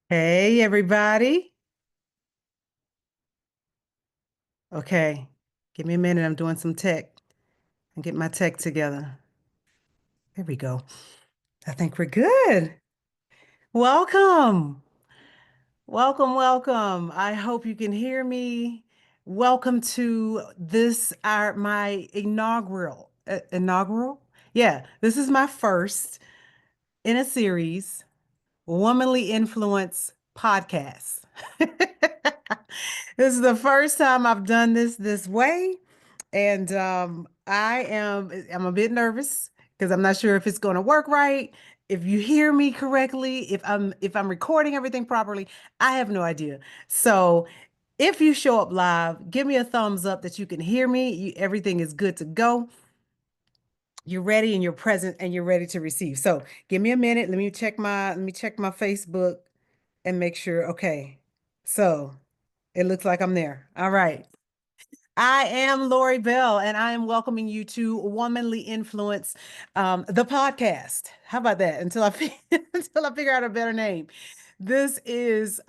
Hey, everybody. Okay, give me a minute. I'm doing some tech and get my tech together. There we go. I think we're good. Welcome. Welcome, welcome. I hope you can hear me. Welcome to this, our my inaugural. Yeah, this is my first in a series, Womanly Influence podcast. This is the first time I've done this way. And I'm a bit nervous because I'm not sure if it's going to work right, if you hear me correctly, if I'm recording everything properly. I have no idea. So if you show up live, give me a thumbs up that you can hear me. Everything is good to go. You're ready and you're present and you're ready to receive. So give me a minute. Let me check my Facebook and make sure. Okay. So it looks like I'm there. All right. I am Lori Bell, and I am welcoming you to Womanly Influence, the podcast. How about that? Until I figure out a better name. This is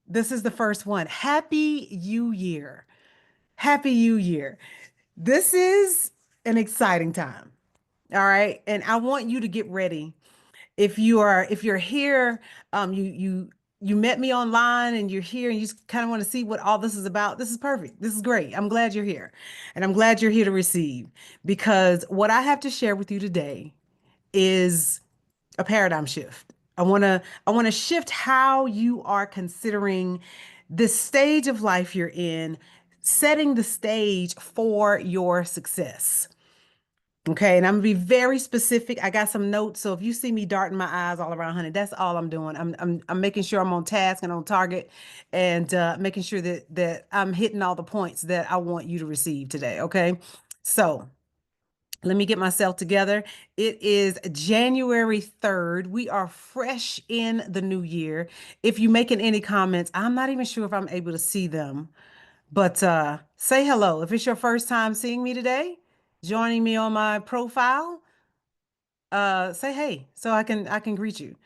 this is the first one. Happy New Year. Happy New Year. This is an exciting time. All right. And I want you to get ready if you're here, you met me online and you're here and you just kind of want to see what all this is about. This is perfect. This is great. I'm glad you're here. And I'm glad you're here to receive because what I have to share with you today is a paradigm shift. I want to shift how you are considering this stage of life you're in, setting the stage for your success. Okay, and I'm gonna be very specific. I got some notes, so if you see me darting my eyes all around, honey, that's all I'm doing. I'm making sure I'm on task and on target, and making sure that I'm hitting all the points that I want you to receive today. Okay, so let me get myself together. It is January 3rd. We are fresh in the new year. If you're making any comments, I'm not even sure if I'm able to see them. But say hello. If it's your first time seeing me today, joining me on my profile, say hey so I can greet you.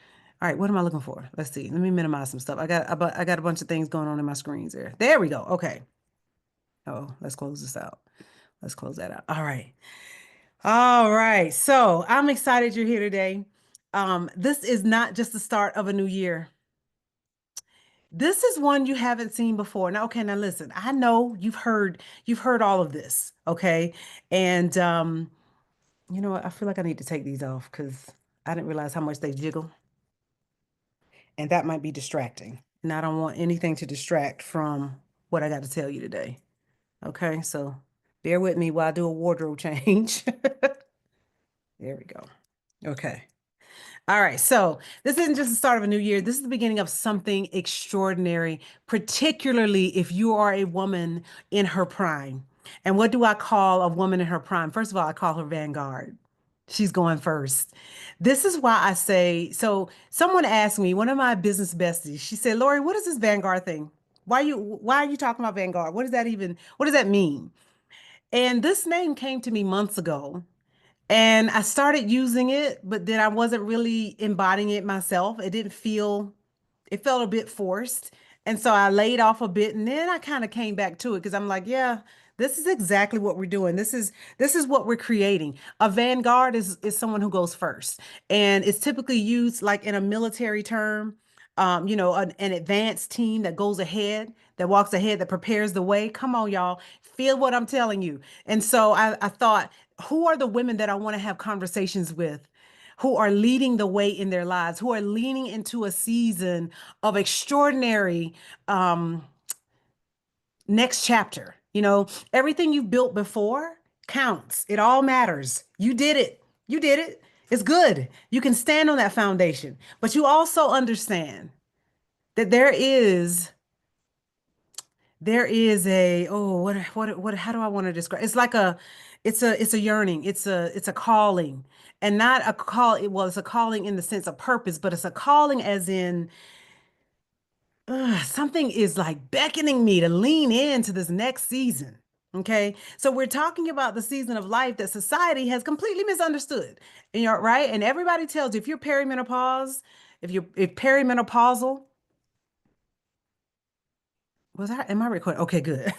All right, what am I looking for? Let's see. Let me minimize some stuff. I got a bunch of things going on in my screens there. There we go. Okay. Oh, let's close this out. Let's close that out. All right. All right. So I'm excited you're here today. This is not just the start of a new year. This is one you haven't seen before. Now, okay, now listen, I know you've heard all of this, okay? And you know what? I feel like I need to take these off because I didn't realize how much they jiggle, and that might be distracting. And I don't want anything to distract from what I got to tell you today. Okay, so bear with me while I do a wardrobe change. There we go. Okay. All right, so this isn't just the start of a new year. This is the beginning of something extraordinary, particularly if you are a woman in her prime. And what do I call a woman in her prime? First of all, I call her Vanguard. She's going first. This is why I say, so someone asked me, one of my business besties, she said, Lori, what is this Vanguard thing? Why are you talking about Vanguard? What does that mean? And this name came to me months ago. And I started using it, but then I wasn't really embodying it myself. It felt a bit forced. And so I laid off a bit and then I kind of came back to it because I'm like, yeah, this is exactly what we're doing. This is what we're creating. A vanguard is someone who goes first. And it's typically used like in a military term, an advanced team that goes ahead, that walks ahead, that prepares the way. Come on, y'all. Feel what I'm telling you. And so I thought, who are the women that I want to have conversations with? Who are leading the way in their lives, who are leaning into a season of extraordinary next chapter. Everything you've built before counts. It all matters. You did it. You did it. It's good. You can stand on that foundation, but you also understand that there is a how do I want to describe? It's a yearning. It's a calling, and not a call. Well, it's a calling in the sense of purpose, but it's a calling as in something is like beckoning me to lean into this next season. Okay. So we're talking about the season of life that society has completely misunderstood. And you're right. And everybody tells you if you're perimenopausal, am I recording? Okay, good.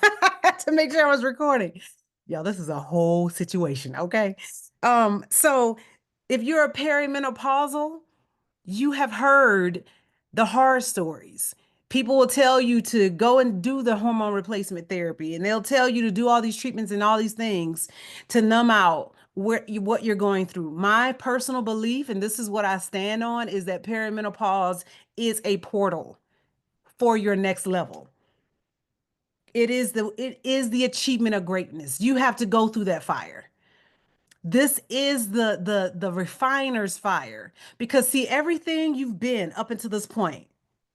To make sure I was recording. Y'all, this is a whole situation, okay? So if you're a perimenopausal, you have heard the horror stories. People will tell you to go and do the hormone replacement therapy, and they'll tell you to do all these treatments and all these things to numb out what you're going through. My personal belief, and this is what I stand on, is that perimenopause is a portal for your next level. It is the achievement of greatness. You have to go through that fire. This is the refiner's fire. Because see, everything you've been up until this point,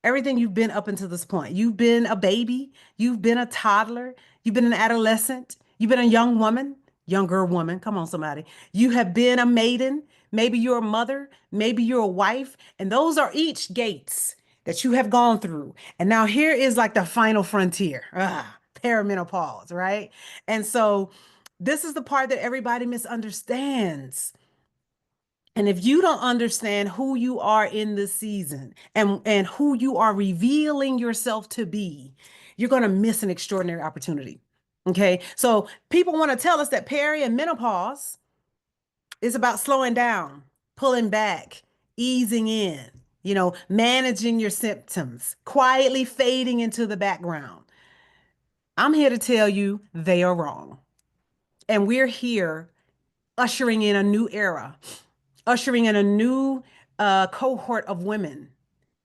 you've been a baby, you've been a toddler, you've been an adolescent, you've been a younger woman, come on, somebody. You have been a maiden, maybe you're a mother, maybe you're a wife, and those are each gates that you have gone through. And now here is like the final frontier. Perimenopause, right? And so this is the part that everybody misunderstands. And if you don't understand who you are in this season and who you are revealing yourself to be, you're going to miss an extraordinary opportunity. Okay. So people want to tell us that peri and menopause is about slowing down, pulling back, easing in, managing your symptoms, quietly fading into the background. I'm here to tell you they are wrong. And we're here ushering in a new era, ushering in a new cohort of women,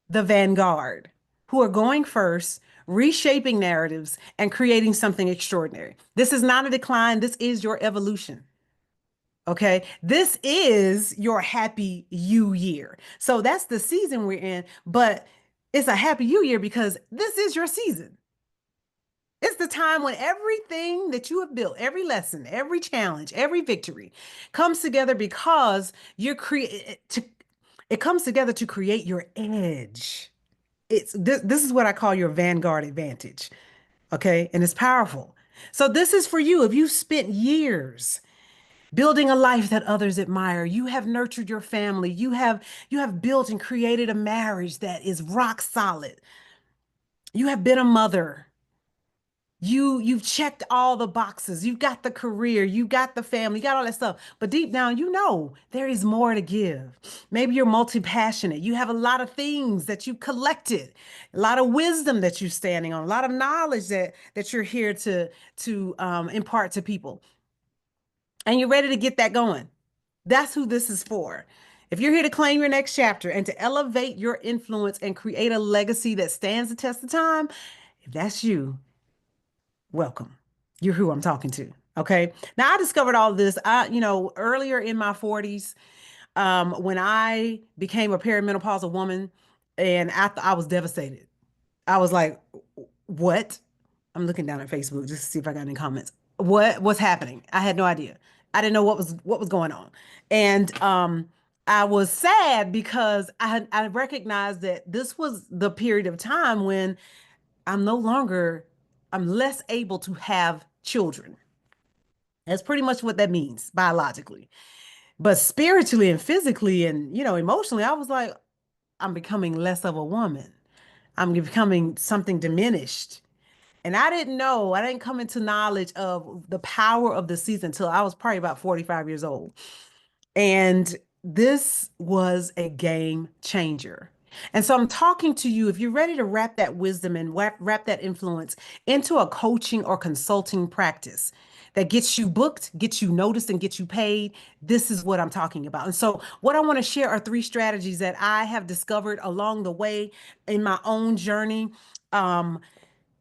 the vanguard, who are going first, reshaping narratives, and creating something extraordinary. This is not a decline. This is your evolution. Okay. This is your happy you year. So that's the season we're in, but it's a happy you year because this is your season. It's the time when everything that you have built, every lesson, every challenge, every victory comes together because it comes together to create your edge. This is what I call your vanguard advantage. Okay? And it's powerful. So this is for you. If you spent years building a life that others admire, you have nurtured your family, you have built and created a marriage that is rock solid. You have been a mother. You've checked all the boxes. You've got the career, you got the family, you got all that stuff. But deep down, there is more to give. Maybe you're multi-passionate. You have a lot of things that you collected, a lot of wisdom that you're standing on, a lot of knowledge that you're here to impart to people. And you're ready to get that going. That's who this is for. If you're here to claim your next chapter and to elevate your influence and create a legacy that stands the test of time, if that's you, welcome. You're who I'm talking to. Okay. Now I discovered all of this. Earlier in my 40s, when I became a perimenopausal woman, and after I was devastated. I was like, what? I'm looking down at Facebook just to see if I got any comments. What's happening? I had no idea. I didn't know what was going on. And I was sad because I recognized that this was the period of time when I'm no longer, I'm less able to have children. That's pretty much what that means biologically. But spiritually and physically and, emotionally, I was like, I'm becoming less of a woman. I'm becoming something diminished. And I didn't come into knowledge of the power of the season until I was probably about 45 years old. And this was a game changer. And so I'm talking to you, if you're ready to wrap that wisdom and wrap that influence into a coaching or consulting practice that gets you booked, gets you noticed, and gets you paid, this is what I'm talking about. And so, what I want to share are three strategies that I have discovered along the way in my own journey. Um,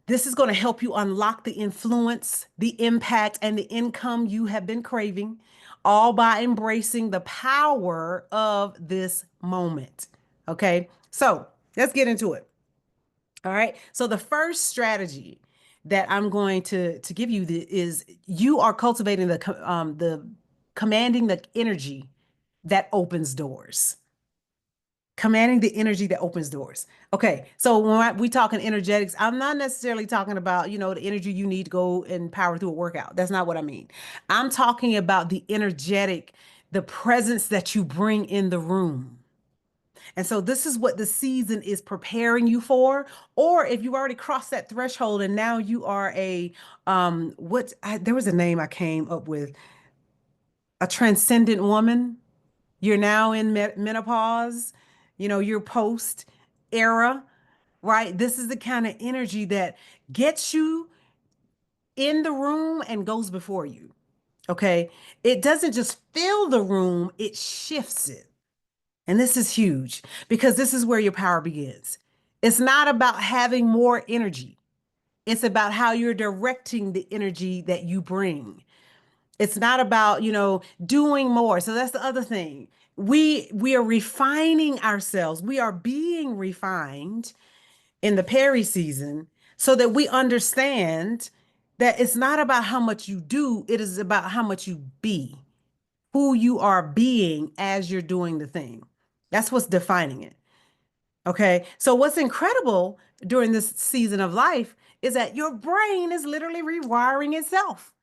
this is going to help you unlock the influence, the impact, and the income you have been craving, all by embracing the power of this moment. Okay, so let's get into it. All right. So the first strategy that I'm going to give you is you are cultivating the commanding the energy that opens doors. Commanding the energy that opens doors. Okay, so when we talking energetics, I'm not necessarily talking about, the energy you need to go and power through a workout. That's not what I mean. I'm talking about the presence that you bring in the room. And so this is what the season is preparing you for. Or if you've already crossed that threshold and now you are there was a name I came up with, a transcendent woman. You're now in menopause, you're post era, right? This is the kind of energy that gets you in the room and goes before you. Okay. It doesn't just fill the room, it shifts it. And this is huge because this is where your power begins. It's not about having more energy. It's about how you're directing the energy that you bring. It's not about, doing more. So that's the other thing. We are refining ourselves. We are being refined in the Perry season so that we understand that it's not about how much you do, it is about how much you be, who you are being as you're doing the thing. That's what's defining it. Okay. So, what's incredible during this season of life is that your brain is literally rewiring itself.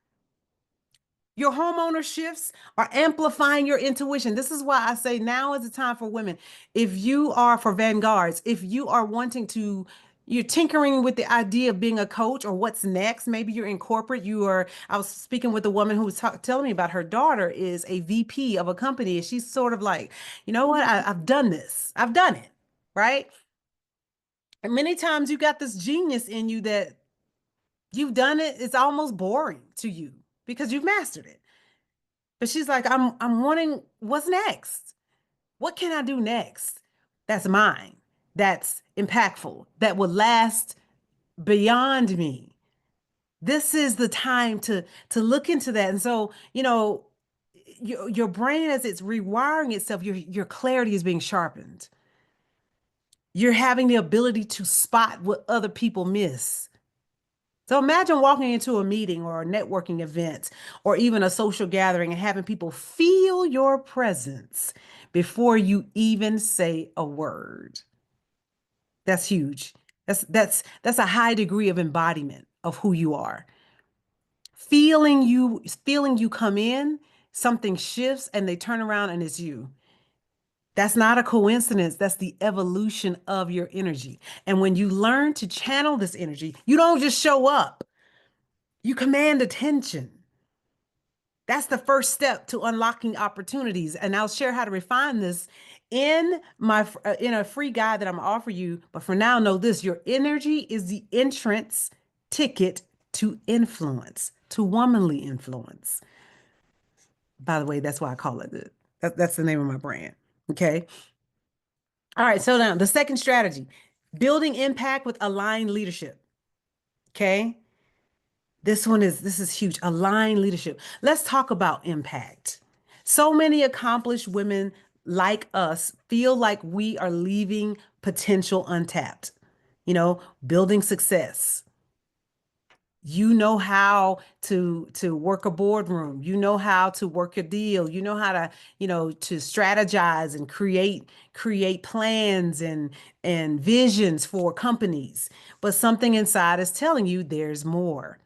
Your hormonal shifts are amplifying your intuition. This is why I say now is the time for women. If you are for vanguards, if you are wanting to, you're tinkering with the idea of being a coach or what's next. Maybe you're in corporate. I was speaking with a woman who was telling me about her daughter is a VP of a company. And she's sort of like, you know what? I've done this. I've done it. Right. And many times you got this genius in you that you've done it. It's almost boring to you because you've mastered it. But she's like, I'm wanting what's next? What can I do next? That's mine. That's impactful. That will last beyond me. This is the time to look into that. And so, your brain as it's rewiring itself, your clarity is being sharpened. You're having the ability to spot what other people miss. So imagine walking into a meeting or a networking event or even a social gathering and having people feel your presence before you even say a word. That's huge. That's a high degree of embodiment of who you are. Feeling you come in, something shifts and they turn around and it's you. That's not a coincidence. That's the evolution of your energy. And when you learn to channel this energy, you don't just show up. You command attention. That's the first step to unlocking opportunities. And I'll share how to refine this in a free guide that I'm gonna offer you. But for now, know this: your energy is the entrance ticket to influence, to womanly influence. By the way, that's why I call it that's the name of my brand. Okay. All right. So now the second strategy, building impact with aligned leadership. Okay. This is huge. Aligned leadership. Let's talk about impact. So many accomplished women like us feel like we are leaving potential untapped, building success. You know how to work a boardroom. You know how to work a deal. You know how to strategize and create plans and visions for companies. But something inside is telling you there's more.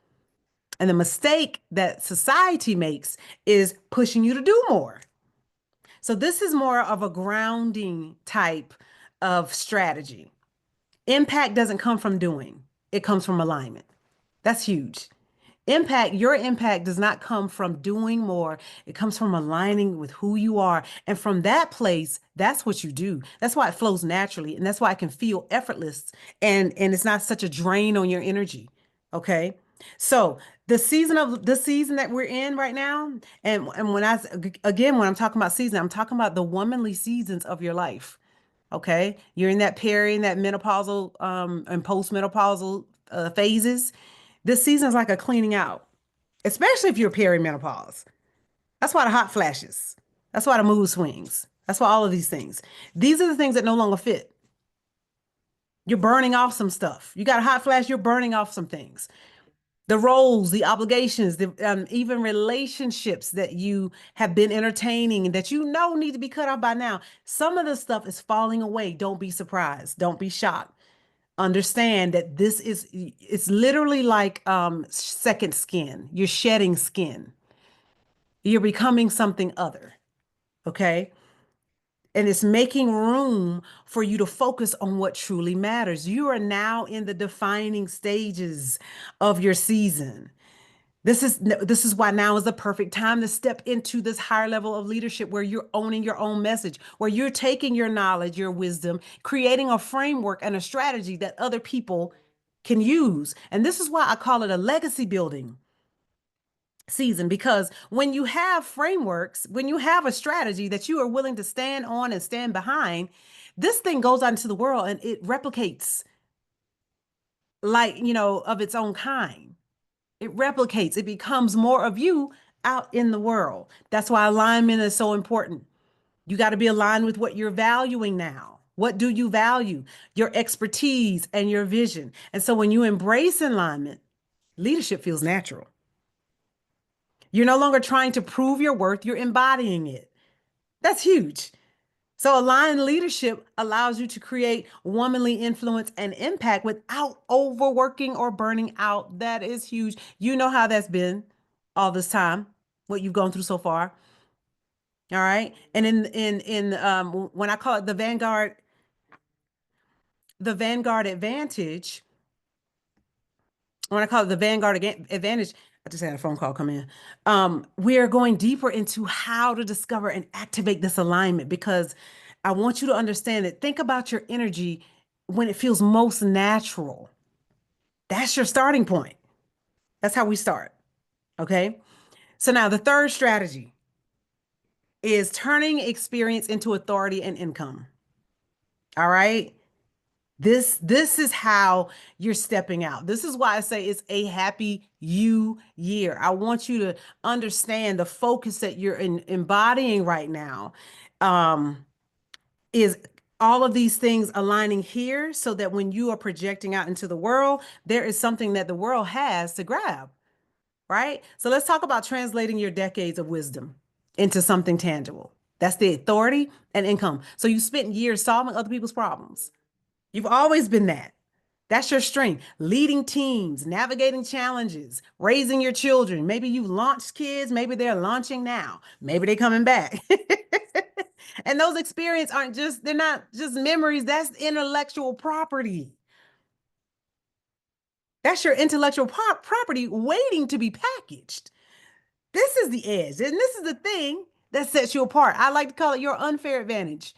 And the mistake that society makes is pushing you to do more. So this is more of a grounding type of strategy. Impact doesn't come from doing, it comes from alignment. That's huge. Your impact does not come from doing more. It comes from aligning with who you are. And from that place, that's what you do. That's why it flows naturally. And that's why it can feel effortless and it's not such a drain on your energy. Okay. So the season that we're in right now, and when I'm talking about season, I'm talking about the womanly seasons of your life. Okay. You're in that in that menopausal and postmenopausal phases. This season is like a cleaning out, especially if you're perimenopause. That's why the hot flashes. That's why the mood swings. That's why all of these things. These are the things that no longer fit. You're burning off some stuff. You got a hot flash, you're burning off some things. The roles, the obligations, even relationships that you have been entertaining and that you know need to be cut off by now. Some of the stuff is falling away. Don't be surprised. Don't be shocked. Understand that it's literally like second skin. You're shedding skin. You're becoming something other. Okay. And it's making room for you to focus on what truly matters. You are now in the defining stages of your season. This is why now is the perfect time to step into this higher level of leadership where you're owning your own message, where you're taking your knowledge, your wisdom, creating a framework and a strategy that other people can use. And this is why I call it a legacy building season, because when you have frameworks, when you have a strategy that you are willing to stand on and stand behind, this thing goes out into the world and it replicates like, of its own kind. It replicates, it becomes more of you out in the world. That's why alignment is so important. You got to be aligned with what you're valuing now. What do you value? Your expertise and your vision. And so when you embrace alignment, leadership feels natural. You're no longer trying to prove your worth, you're embodying it. That's huge. So, aligned leadership allows you to create womanly influence and impact without overworking or burning out. That is huge. You know how that's been all this time, what you've gone through so far. All right. And in when I call it the Vanguard advantage, when I call it the advantage, I just had a phone call come in. We are going deeper into how to discover and activate this alignment because I want you to understand that. Think about your energy when it feels most natural. That's your starting point. That's how we start. Okay. So now the third strategy is turning experience into authority and income. All right. This is how you're stepping out. This is why I say it's a happy you year. I want you to understand the focus that you're embodying right now is all of these things aligning here so that when you are projecting out into the world, there is something that the world has to grab, right? So let's talk about translating your decades of wisdom into something tangible. That's the authority and income. So you spent years solving other people's problems. You've always been that. That's your strength. Leading teams, navigating challenges, raising your children. Maybe you launched kids, maybe they're launching now. Maybe they're coming back. And those experiences they're not just memories, that's intellectual property. That's your intellectual property waiting to be packaged. This is the edge, and this is the thing that sets you apart. I like to call it your unfair advantage.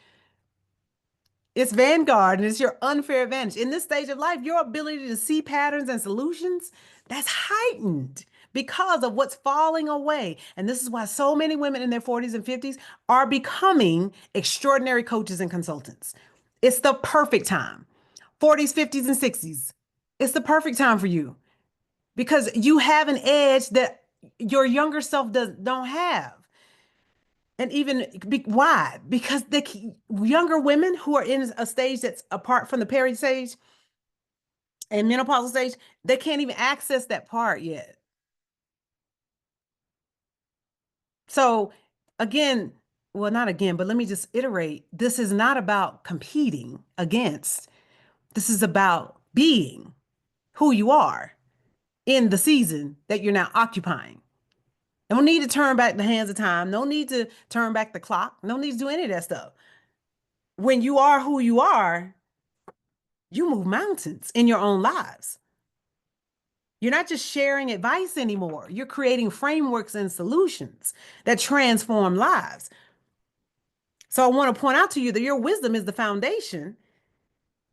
It's Vanguard and it's your unfair advantage. In this stage of life, your ability to see patterns and solutions, that's heightened because of what's falling away. And this is why so many women in their 40s and 50s are becoming extraordinary coaches and consultants. It's the perfect time. 40s, 50s, and 60s. It's the perfect time for you because you have an edge that your younger self don't have. And even why? Because the younger women who are in a stage that's apart from the peri stage and menopausal stage, they can't even access that part yet. So again, well, not again, but let me just iterate. This is not about competing against. This is about being who you are in the season that you're now occupying. No need to turn back the hands of time. No need to turn back the clock. No need to do any of that stuff. When you are who you are, you move mountains in your own lives. You're not just sharing advice anymore. You're creating frameworks and solutions that transform lives. So I want to point out to you that your wisdom is the foundation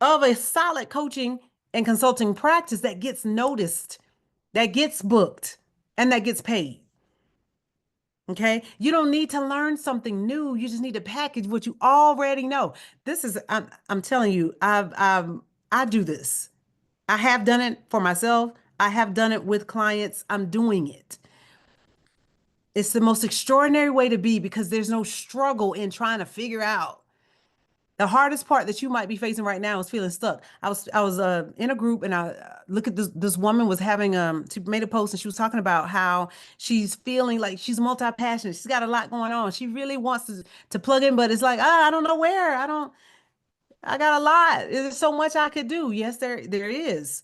of a solid coaching and consulting practice that gets noticed, that gets booked, and that gets paid. Okay. You don't need to learn something new. You just need to package what you already know. I'm telling you, I do this. I have done it for myself. I have done it with clients. I'm doing it. It's the most extraordinary way to be because there's no struggle in trying to figure out. The hardest part that you might be facing right now is feeling stuck. I was in a group and I look at this woman was having she made a post and she was talking about how she's feeling like she's multi-passionate. She's got a lot going on. She really wants to plug in, but it's like, I don't know where. I got a lot. There's so much I could do. Yes, there is.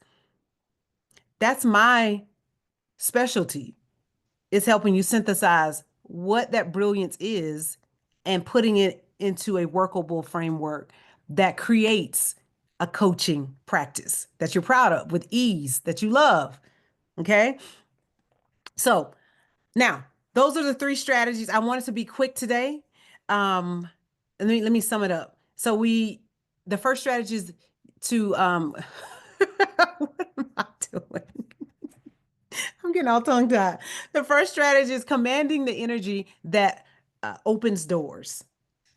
That's my specialty. Is helping you synthesize what that brilliance is and putting it into a workable framework that creates a coaching practice that you're proud of with ease, that you love. Okay. So now those are the three strategies. I wanted to be quick today. Um, let me sum it up. The first strategy is to, what am I doing? I'm getting all tongue tied. The first strategy is commanding the energy that opens doors.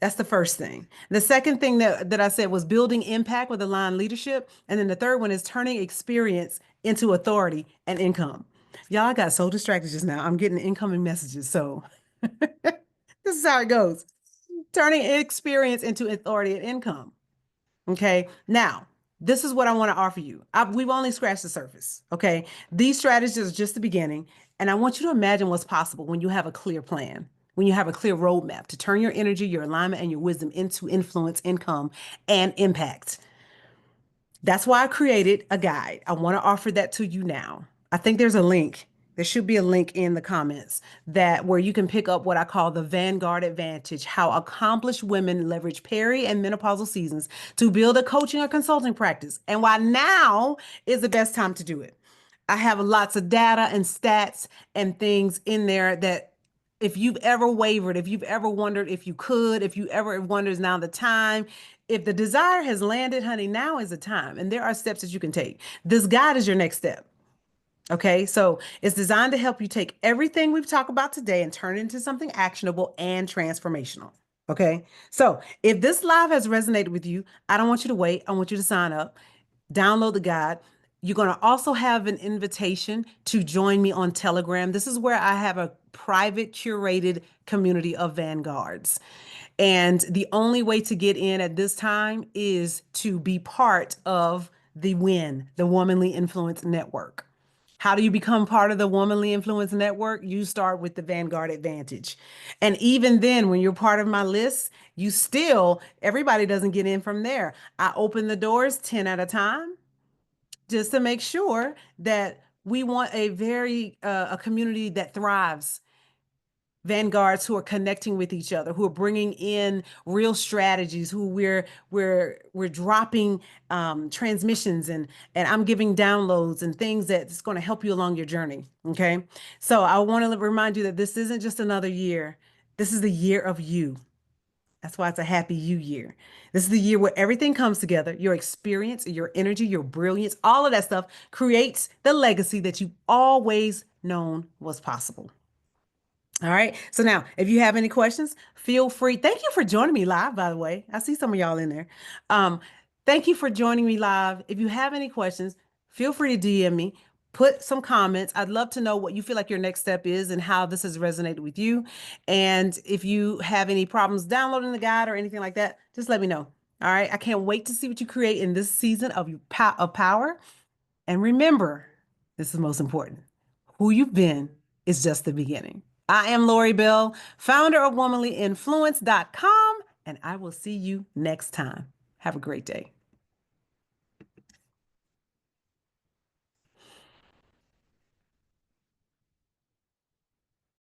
That's the first thing. The second thing that I said was building impact with aligned leadership. And then the third one is turning experience into authority and income. Y'all, I got so distracted just now. I'm getting incoming messages. So this is how it goes. Turning experience into authority and income. Okay. Now, this is what I want to offer you. We've only scratched the surface. Okay. These strategies are just the beginning. And I want you to imagine what's possible when you have a clear plan, when you have a clear roadmap to turn your energy, your alignment, and your wisdom into influence, income, and impact. That's why I created a guide. I want to offer that to you now. I think there's a link. There should be a link in the comments that where you can pick up what I call the Vanguard Advantage, how accomplished women leverage peri and menopausal seasons to build a coaching or consulting practice, and why now is the best time to do it. I have lots of data and stats and things in there that if you've ever wavered, if you've ever wondered if you could, if you ever wondered is now the time, if the desire has landed, honey, now is the time. And there are steps that you can take. This guide is your next step. Okay, so it's designed to help you take everything we've talked about today and turn it into something actionable and transformational. Okay, so if this live has resonated with you, I don't want you to wait. I want you to sign up, download the guide. You're going to also have an invitation to join me on Telegram. This is where I have a private, curated community of vanguards. And the only way to get in at this time is to be part of the WIN, the Womanly Influence Network. How do you become part of the Womanly Influence Network? You start with the Vanguard Advantage. And even then, when you're part of my list, everybody doesn't get in from there. I open the doors 10 at a time just to make sure that we want a community that thrives. Vanguards who are connecting with each other, who are bringing in real strategies, who we're dropping transmissions and I'm giving downloads and things that's going to help you along your journey. Okay, so I want to remind you that this isn't just another year. This is the year of you. That's why it's a happy you year. This is the year where everything comes together. Your experience, your energy, your brilliance, all of that stuff creates the legacy that you've always known was possible. All right. So now, if you have any questions, feel free. Thank you for joining me live, by the way. I see some of y'all in there. Um, thank you for joining me live. If you have any questions, feel free to DM me. Put some comments. I'd love to know what you feel like your next step is and how this has resonated with you. And if you have any problems downloading the guide or anything like that, just let me know. All right. I can't wait to see what you create in this season of power. And remember, this is most important. Who you've been is just the beginning. I am Lori Bell, founder of womanlyinfluence.com, and I will see you next time. Have a great day.